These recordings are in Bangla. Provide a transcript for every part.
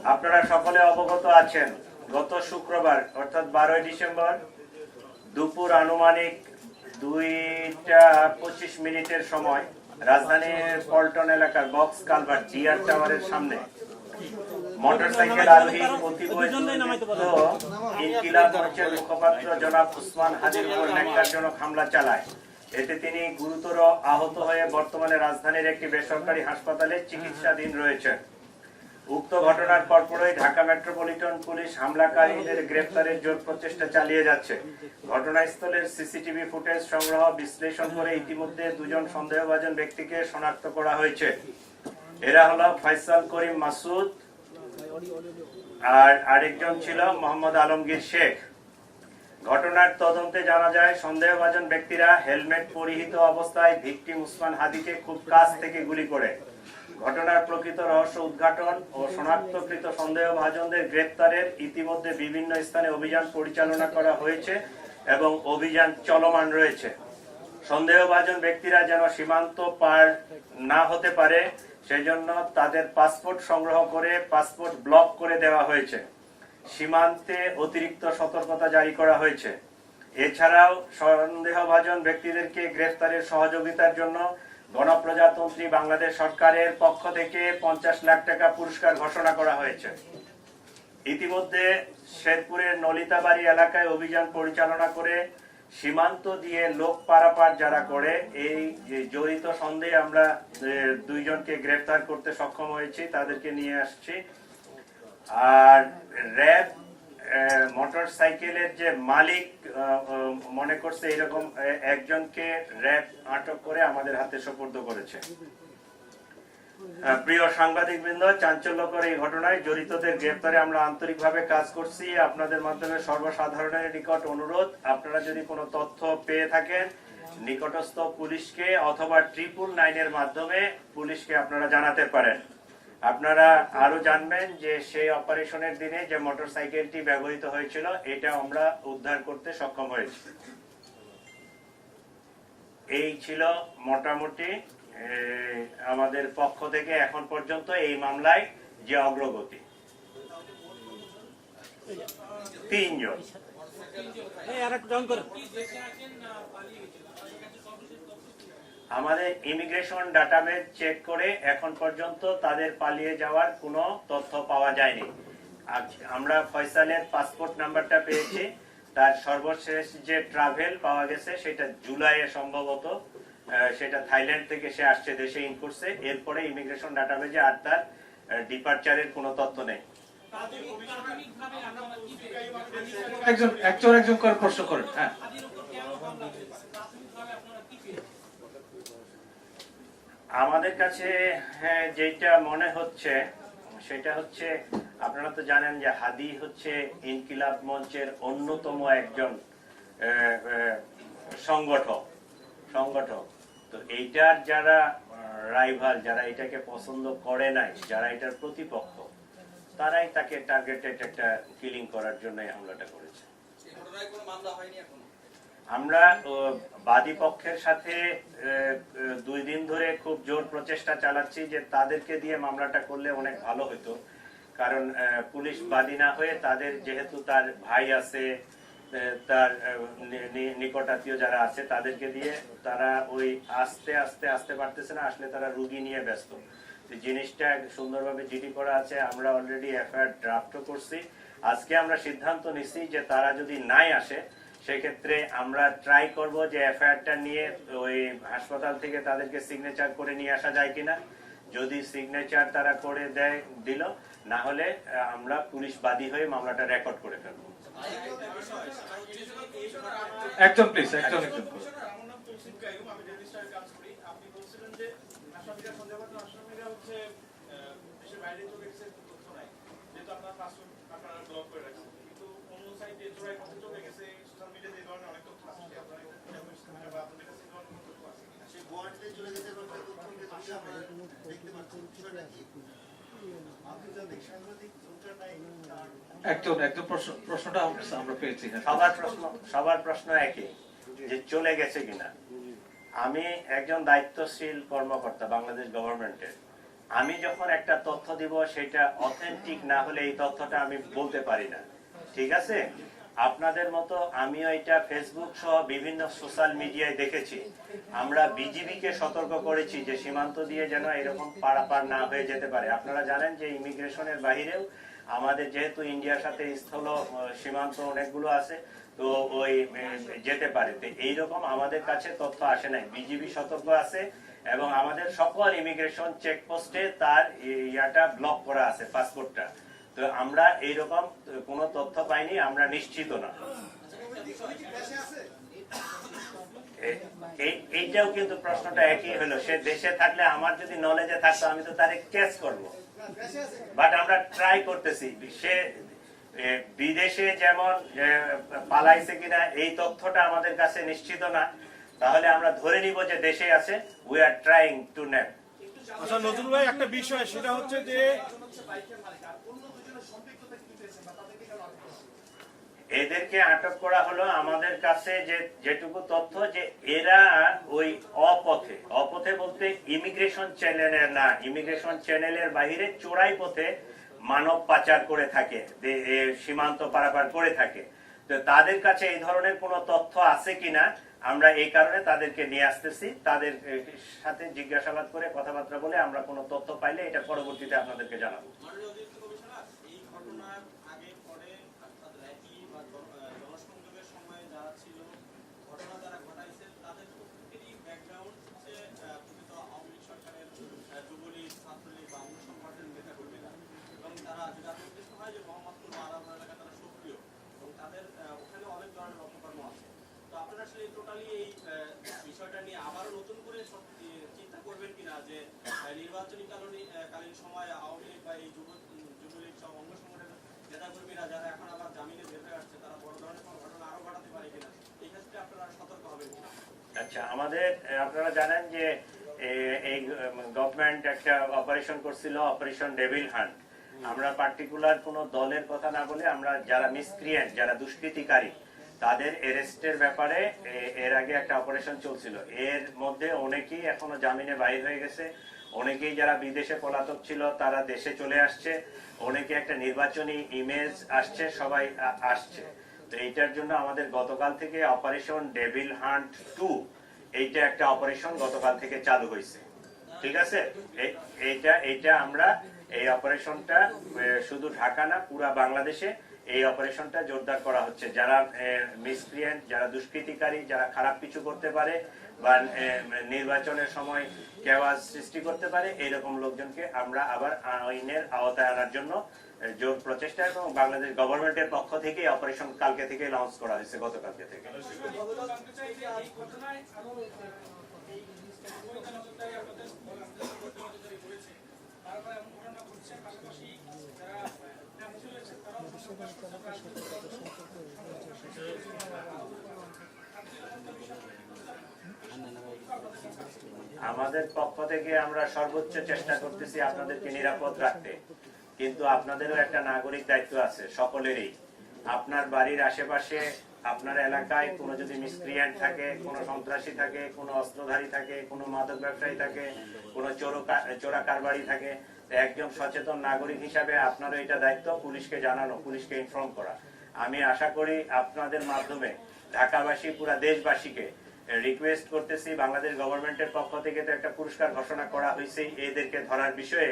আপনারা সকলে অবগত আছেন, গত শুক্রবার অর্থাৎ 12 ডিসেম্বর দুপুর আনুমানিক 2টা 25 মিনিটের সময় রাজধানীর পল্টন এলাকার বক্স কালভার্ট ডিআর টাওয়ারের সামনে মোটরসাইকেল আরোহী ইনকিলাব মঞ্চের মুখপাত্র জনাব উসমান হাদির উপর ন্যাক্কারজনক হামলা চালায়। এতে তিনি গুরুতর আহত হয়ে বর্তমানে রাজধানীর একটি বেসরকারি হাসপাতালে চিকিৎসাধীন রয়েছেন। উক্ত ঘটনার পরপরই ঢাকা মেট্রোপলিটন পুলিশ হামলাকারীদের গ্রেফতারের জোর প্রচেষ্টা চালিয়ে যাচ্ছে। ঘটনাস্থলের সিসিটিভি ফুটেজ সংগ্রহ বিশ্লেষণ করে ইতিমধ্যে দুজন সন্দেহভাজন ব্যক্তিকে শনাক্ত করা হয়েছে। এরা হলো ফয়সাল করিম মাসুদ আর আরেকজন ছিল মোহাম্মদ আলমগীর শেখ। ঘটনার তদন্তে জানা যায় সন্দেহভাজন ব্যক্তিরা হেলমেট পরিহিত অবস্থায় ভিকটিম উসমান হাদিকে খুব কাছ থেকে গুলি করে। ঘটনার প্রকৃত রহস্য উদ্ঘাটন ও শনাক্তকৃত সন্দেহভাজনদের গ্রেফতারের ইতিমধ্যে বিভিন্ন স্থানে অভিযান পরিচালনা করা হয়েছে এবং অভিযান চলমান রয়েছে। সন্দেহভাজন ব্যক্তিরা যেন সীমান্ত পার না হতে পারে সেজন্য তাদের পাসপোর্ট সংগ্রহ করে পাসপোর্ট ব্লক করে দেওয়া হয়েছে। সীমান্তে অতিরিক্ত সতর্কতা জারি করা হয়েছে। এছাড়াও সন্দেহভাজন ব্যক্তিদেরকে গ্রেফতারের সহযোগিতার জন্য গণপ্রজাতন্ত্রী বাংলাদেশ সরকারের পক্ষ থেকে 50 লাখ টাকা পুরস্কার ঘোষণা করা হয়েছে। ইতিমধ্যে শেরপুরের নলিতাবাড়ি এলাকায় অভিযান পরিচালনা করে সীমান্ত দিয়ে লোক পারাপার যারা করে এই জড়িত সন্দেহে আমরা 2 জনকে গ্রেফতার করতে সক্ষম হয়েছি, তাদেরকে নিয়ে আসছি। আর র্যাব মোটর সাইকেলের যে মালিক মনে করছে এরকম একজনকে র্যাব আটক করে আমাদের হাতে সোপর্দ করেছে। প্রিয় সাংবাদিকবৃন্দ, চাঞ্চল্যকর এই ঘটনায় জড়িতদের গ্রেফতারে আমরা আন্তরিকভাবে কাজ করছি। আপনাদের মাধ্যমে সর্বসাধারণের নিকট অনুরোধ, আপনারা যদি কোনো তথ্য পেয়ে থাকেন নিকটস্থ পুলিশকে অথবা 999 এর মাধ্যমে পুলিশকে আপনারা জানাতে পারেন। আপনারা আরো জানবেন যে সেই অপারেশনের দিনে যে মোটরসাইকেলটি ব্যবহৃত হয়েছিল এটা আমরা উদ্ধার করতে সক্ষম হয়েছি। এই ছিল মোটামুটি আমাদের পক্ষ থেকে এখন পর্যন্ত এই মামলায় যে অগ্রগতি। 3 জন আমাদের ইমিগ্রেশন ডাটাবেস চেক করে এখন পর্যন্ত তাদের পালিয়ে যাওয়ার কোনো তথ্য পাওয়া যায়নি। আমরা ফয়সালের পাসপোর্ট নাম্বারটা পেয়েছি, তার সর্বশেষ যে ট্রাভেল পাওয়া গেছে সেটা জুলাইয়ে সম্ভবত, সেটা থাইল্যান্ড থেকে সে আসছে, দেশে ইন করছে। এরপরে ইমিগ্রেশন ডাটাবেজে আর তার ডিপারচারের কোনো তথ্য নেই। একজন করে প্রশ্ন করেন। হ্যাঁ, আমাদের কাছে যেটা মনে হচ্ছে সেটা হচ্ছে, আপনারা তো জানেন যে হাদি হচ্ছে ইনকিলাব মঞ্চের অন্যতম একজন সংগঠক। তো এইটার যারা রাইভাল, যারা এটাকে পছন্দ করে নাই, যারা এটার প্রতিপক্ষ, তারাই তাকে টার্গেটেড একটা কিলিং করার জন্য এই হামলাটা করেছে। আমরা বাদী পক্ষের সাথে 2 দিন ধরে খুব জোর প্রচেষ্টা চালাচ্ছি যে তাদেরকে দিয়ে মামলাটা করলে অনেক ভালো হতো। কারণ পুলিশ বাদী না হয়ে তাদের, যেহেতু তার ভাই আছে, তার নিকটাত্মীয় যারা আছে, তাদেরকে দিয়ে তারা ওই আসতে পারতেছে না, আসলে তারা রুগী নিয়ে ব্যস্ত। জিনিসটা সুন্দরভাবে জিডি করা আছে, আমরা অলরেডি এফআইআর ড্রাফটও করছি। আজকে আমরা সিদ্ধান্ত নিচ্ছি যে তারা যদি নাই আসে সেক্ষেত্রে আমরা ট্রাই করব যে এফআইআরটা নিয়ে ওই হাসপাতাল থেকে তাদেরকে সিগনেচার করে নিয়ে আসা যায় কিনা। যদি সিগনেচার তারা করে দিল, না হলে আমরা পুলিশ বাদী হয়ে মামলাটা রেকর্ড করে ফেলবো। একজন প্লিজ, একজন প্রশ্নটা আমরা পেয়েছি। সবার প্রশ্ন একই, যে চলে গেছে কিনা। আমি একজন দায়িত্বশীল কর্মকর্তা বাংলাদেশ গভর্নমেন্টের, আমি যখন একটা তথ্য দিব সেটা অথেন্টিক না হলে এই তথ্যটা আমি বলতে পারি না, ঠিক আছে? আপনাদের মতো আমিও এটা ফেসবুক সহ বিভিন্ন সোশ্যাল মিডিয়ায় দেখেছি। আমরা বিজিবিকে সতর্ক করেছি যে সীমান্ত দিয়ে যেন এরকম পারাপার না হয়ে যেতে পারে। আপনারা জানেন যে ইমিগ্রেশনের বাহিরেও আমাদের যেহেতু ইন্ডিয়ার সাথে স্থল সীমান্ত অনেকগুলো আছে, তো ওই যেতে পারে। তো এইরকম আমাদের কাছে তথ্য আসে নাই, বিজিবি সতর্ক আছে এবং আমাদের সকল ইমিগ্রেশন চেকপোস্টে তার ইয়াটা ব্লক করা আছে, পাসপোর্টটা। তো আমরা এইরকম কোনো তথ্য পাইনি, আমরা নিশ্চিত না। এইটাও কিন্তু প্রশ্নটা একই হলো, সে দেশে থাকলে আমার যদি নলেজে থাকতো আমি তো তারে কেস করব, বাট আমরা ট্রাই করতেছি। সে বিদেশে যেমন পালাইছে কিনা এই তথ্যটা আমাদের কাছে নিশ্চিত না, তাহলে আমরা ধরে নিব যে দেশে আছে। We are trying to name. আচ্ছা নজরুল ভাই, একটা বিষয় সেটা হচ্ছে যে এদেরকে আটক করা হলো আমাদের কাছে যে যেটুকু তথ্য, যে এরা ওই অপথে বলতে ইমিগ্রেশন চ্যানেলের না, ইমিগ্রেশন চ্যানেলের বাইরে চোরাই পথে মানব পাচার করে থাকে, সীমান্ত পারাপার করে থাকে। তো তাদের কাছে এই ধরনের কোনো তথ্য আছে কিনা আমরা এই কারণে তাদেরকে নিয়ে আসতেছি। তাদের সাথে জিজ্ঞাসাবাদ করে কথাবার্তা বলে আমরা কোনো তথ্য পাইলে এটা পরবর্তীতে আপনাদেরকে জানাবো। নির্বাচনীকালীন সময় আওয়ামী লীগ বা এই যুবলীগ সহ অঙ্গ সংগঠনের নেতাকর্মীরা যারা এখন আবার জামিনে বের হয়ে আসছে, তারা বড় ধরনের কোনো ঘটনা আরো ঘটাতে পারে কিনা, এই ক্ষেত্রে আপনারা সতর্ক হবেন কিনা? আচ্ছা, আমাদের আপনারা জানেন যে এই গভর্নমেন্ট একটা অপারেশন করছিল, অপারেশন ডেভিল হান্ট। আমরা পার্টিকুলার কোনো দলের কথা না বলে আমরা যারা মিসক্রিয়েন্ট, যারা দুষ্কৃতিকারী, তাদের এরেস্টের ব্যাপারে এর আগে একটা অপারেশন চলছিল। এর মধ্যে অনেকেই এখনো জামিনে বাইর হয়ে গেছে, অনেকেই যারা বিদেশে পলাতক ছিল তারা দেশে চলে আসছে, অনেকে একটা নির্বাচনী ইমেজ আসছে, সবাই আসছে। তো এইটার জন্য আমাদের গতকাল থেকে অপারেশন ডেভিল হান্ট 2 এইটা একটা অপারেশন গতকাল থেকে চালু হয়েছে, ঠিক আছে? এইটা আমরা এই অপারেশনটা শুধু ঢাকা না, পুরা বাংলাদেশে এই অপারেশনটা জোরদার করা হচ্ছে। যারা মিসক্রিয়েন্ট, যারা দুষ্কৃতিকারী, যারা খারাপ কিছু করতে পারে বা নির্বাচনের সময় কেওয়াজ সৃষ্টি করতে পারে, এইরকম লোকজনকে আমরা আবার আইনের আওতায় আনার জন্য জোর প্রচেষ্টা, এবং বাংলাদেশ গভর্নমেন্টের পক্ষ থেকে অপারেশন কালকে থেকে লঞ্চ করা হয়েছে, গতকালকে থেকে। আমাদের পক্ষ থেকে আমরা সর্বোচ্চ চেষ্টা করতেছি আপনাদেরকে নিরাপদ রাখতে, কিন্তু আপনাদেরও একটা নাগরিক দায়িত্ব আছে সকলেরই। আপনার বাড়ির আশেপাশে, আপনার এলাকায় কোনো যদি মিসক্রিয়েন্ট থাকে, কোনো সন্ত্রাসী থাকে, কোনো অস্ত্রধারী থাকে, কোনো মাদক ব্যবসায়ী থাকে, কোনো চোরা কারবারি থাকে, একজন সচেতন নাগরিক হিসাবে আপনারও এটা দায়িত্ব পুলিশকে জানানো, পুলিশকে ইনফর্ম করা। আমি আশা করি আপনাদের মাধ্যমে ঢাকাবাসী, পুরা দেশবাসীকে রিকোয়েস্ট করতেছি, বাংলাদেশ গভর্নমেন্টের পক্ষ থেকে তো একটা পুরস্কার ঘোষণা করা হয়েছে এদেরকে ধরার বিষয়ে,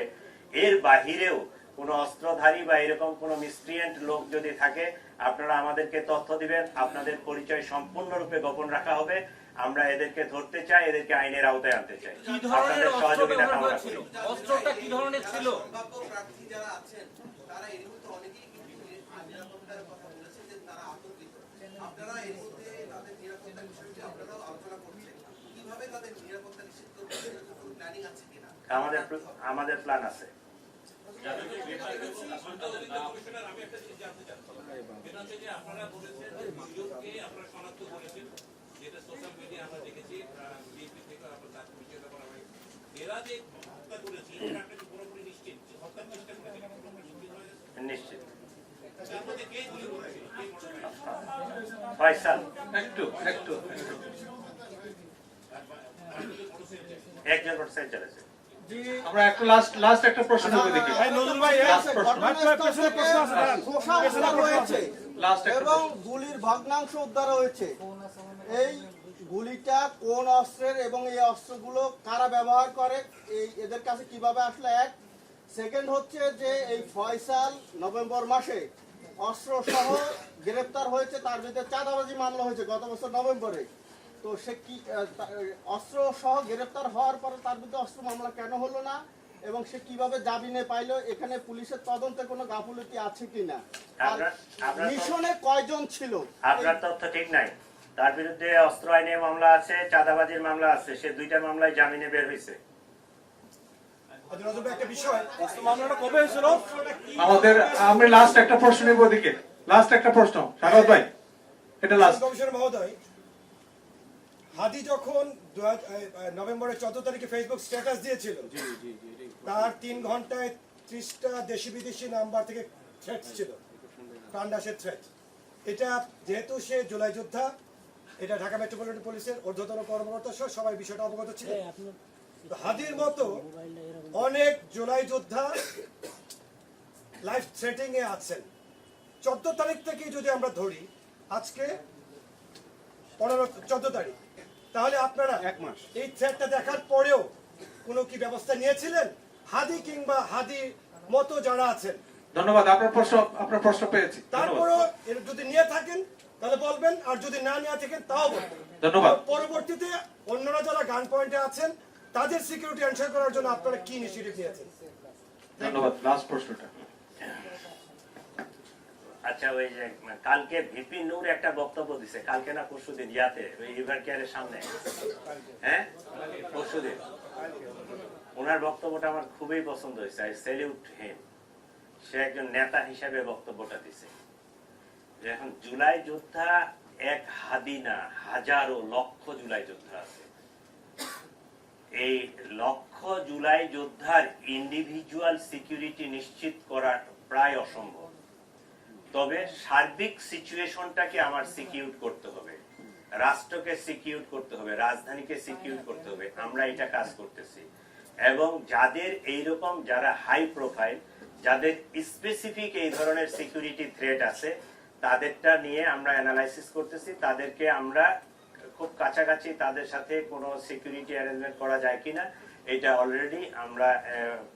এর বাহিরেও কোনো অস্ত্রধারী বা এরকম কোনো মিসক্রিয়েন্ট লোক যদি থাকে আপনারা আমাদেরকে তথ্য দিবেন, আপনাদের পরিচয় সম্পূর্ণরূপে গোপন রাখা হবে। আমরা এদেরকে ধরতে চাই, এদেরকে আইনের আওতায় আনতে চাই। কি ধরনের সহযোগিতা কামনা ছিল? করি। অস্ত্রটা কি ধরনের ছিল? সম্ভাব্য প্রার্থী যারা আছেন তারা এর মধ্যে অনেকেই কিন্তু নিরাপত্তার কথা বলেছেন যে তারা আতঙ্কিত। আপনারা এর মধ্যে তাদের নিরাপত্তার বিষয়টি আপনারাও আলোচনা করছেন, কিভাবে তাদের নিরাপত্তা নিশ্চিত করবেন, এরকম কোনো প্ল্যানিং আছে কিনা? আমাদের প্ল্যান আছে। আপনারা বলেছেন যে সুযোগকে আপনারা শনাক্ত করেছেন, যেটা সোশ্যাল মিডিয়া আমরা দেখেছি, বিএনপি থেকে আমরা তার পরিচয় দেওয়া হয়। এরা যে হত্যা করেছে এটা আপনাকে পুরোপুরি নিশ্চিত, হত্যার চেষ্টা করেছে নিশ্চিত। তার মধ্যে কে গুলি করেছিল? ফয়সাল একটু একজন মোটরসাইকেল চালাচ্ছে। আমরা একটা লাস্ট একটা প্রশ্ন নেব দেখি ভাই নজরুল ভাই Last প্রশ্ন। ভাই, পেছনে প্রশ্ন আছে দাঁড়ান। খোসা পেছনে উদ্ধার প্রশ্ন আছে। হয়েছে লাস্ট একটা এবং প্রশ্ন। গুলির ভগ্নাংশ উদ্ধার হয়েছে। এই গুলিটা কোন অস্ত্রের এবং এই অস্ত্রগুলো কারা ব্যবহার করে, এদের কাছে কিভাবে আসলে, এক। সেকেন্ড হচ্ছে যে এই ফয়সাল নভেম্বর মাসে অস্ত্র সহ গ্রেপ্তার হয়েছে, তার বিরুদ্ধে চাঁদাবাজি মামলা হয়েছে গত বছর নভেম্বরে। তো সে কি অস্ত্র সহ গ্রেপ্তার হওয়ার পরে তার বিরুদ্ধে অস্ত্র মামলা কেন হলো না, এবং সে কিভাবে জামিনে পাইলো, এখানে পুলিশের তদন্তে কোনো গাফুলতি আছে কিনা, আর আপনার মিশনে কয়জন ছিল? আপনার তথ্য ঠিক নাই। তার বিরুদ্ধে অস্ত্র আইনে মামলা আছে, চাঁদাবাজির মামলা আছে, সে দুইটা মামলায় জামিনে বের হয়েছে। আচ্ছা, নজরুল ভাই, একটা বিষয়, অস্ত্র মামলাটা কবে হয়েছিল? আমাদের আমরা লাস্ট একটা প্রশ্ন নেব ওদিকে, লাস্ট একটা প্রশ্ন সাগর ভাই, এটা লাস্ট। কমিশনার মহোদয়, হাদি যখন নভেম্বরের 14 তারিখে ফেসবুক স্ট্যাটাস দিয়েছিল, তার 3 ঘন্টায় 30টা দেশি বিদেশি নাম্বার থেকে থ্রেট ছিল, প্রাণনাশের থ্রেট। এটা যেহেতু সে জুলাই যোদ্ধা, এটা ঢাকা মেট্রোপলিটন পুলিশের ঊর্ধ্বতন কর্মকর্তা সহ সবাই বিষয়টা অবগত ছিল। তো হাদির মতো অনেক জুলাই যোদ্ধা লাইফ থ্রেটিং এ আছেন। 14 তারিখ থেকে যদি আমরা ধরি, আজকে 14 তারিখ, তাহলে আপনারা 1 মাস এই থ্রেটটা দেখার পরেও কোনো কি ব্যবস্থা নিয়েছিলেন? হাদি কিংবা হাদি মতো যারা আছেন, ধন্যবাদ, আপনার প্রশ্ন পেয়েছি। তারপরও এর যদি নিয়ে থাকেন তাহলে বলবেন, আর যদি না নিয়ে থাকেন তাও বলবেন। ধন্যবাদ। পরবর্তীতে অন্যরা যারা গান পয়েন্টে আছেন তাদের সিকিউরিটি এনশিওর করার জন্য আপনারা কি ইনিশিয়েটিভ নিয়েছেন? ধন্যবাদ, লাস্ট প্রশ্নটা। আচ্ছা, ওই যে কালকে ভিপি নূর একটা বক্তব্য দিছে, কালকে না পরশুদিন, ইয়াতে ওই রিভার কেয়ারের সামনে, হ্যাঁ পরশুদিন। ওনার বক্তব্যটা আমার খুবই পছন্দ হয়েছে, আই স্যালিউট হিম। সে একজন নেতা হিসেবে বক্তব্যটা দিছে যে এখন জুলাই যোদ্ধা এক হাদি না, হাজারো লক্ষ জুলাই যোদ্ধা আছে। এই লক্ষ জুলাই যোদ্ধার ইন্ডিভিজুয়াল সিকিউরিটি নিশ্চিত করা প্রায় অসম্ভব। তবে সার্বিক সিচুয়েশনটাকে আমার সিকিউর করতে হবে, রাষ্ট্রকে সিকিউর করতে হবে, রাজধানীকে সিকিউর করতে হবে। আমরা এটা কাজ করতেছি, এবং যাদের এইরকম যারা হাই প্রোফাইল, যাদের স্পেসিফিক এই ধরনের সিকিউরিটি থ্রেট আছে, তাদেরটা নিয়ে আমরা অ্যানালাইসিস করতেছি। তাদেরকে আমরা খুব কাছাকাছি তাদের সাথে কোনো সিকিউরিটি অ্যারেঞ্জমেন্ট করা যায় কিনা, এটা অলরেডি আমরা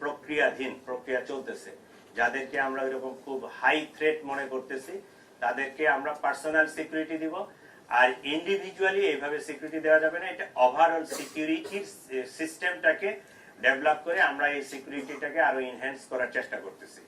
প্রক্রিয়া চলতেছে। যাদেরকে আমরা এরকম খুব হাই থ্রেট মনে করতেছি তাদেরকে আমরা পার্সোনাল সিকিউরিটি দিব, আর ইন্ডিভিজুয়ালি এইভাবে সিকিউরিটি দেওয়া যাবে না। এটা ওভারঅল সিকিউরিটির সিস্টেমটাকে ডেভেলপ করে আমরা এই সিকিউরিটিটাকে আরো এনহ্যান্স করার চেষ্টা করতেছি।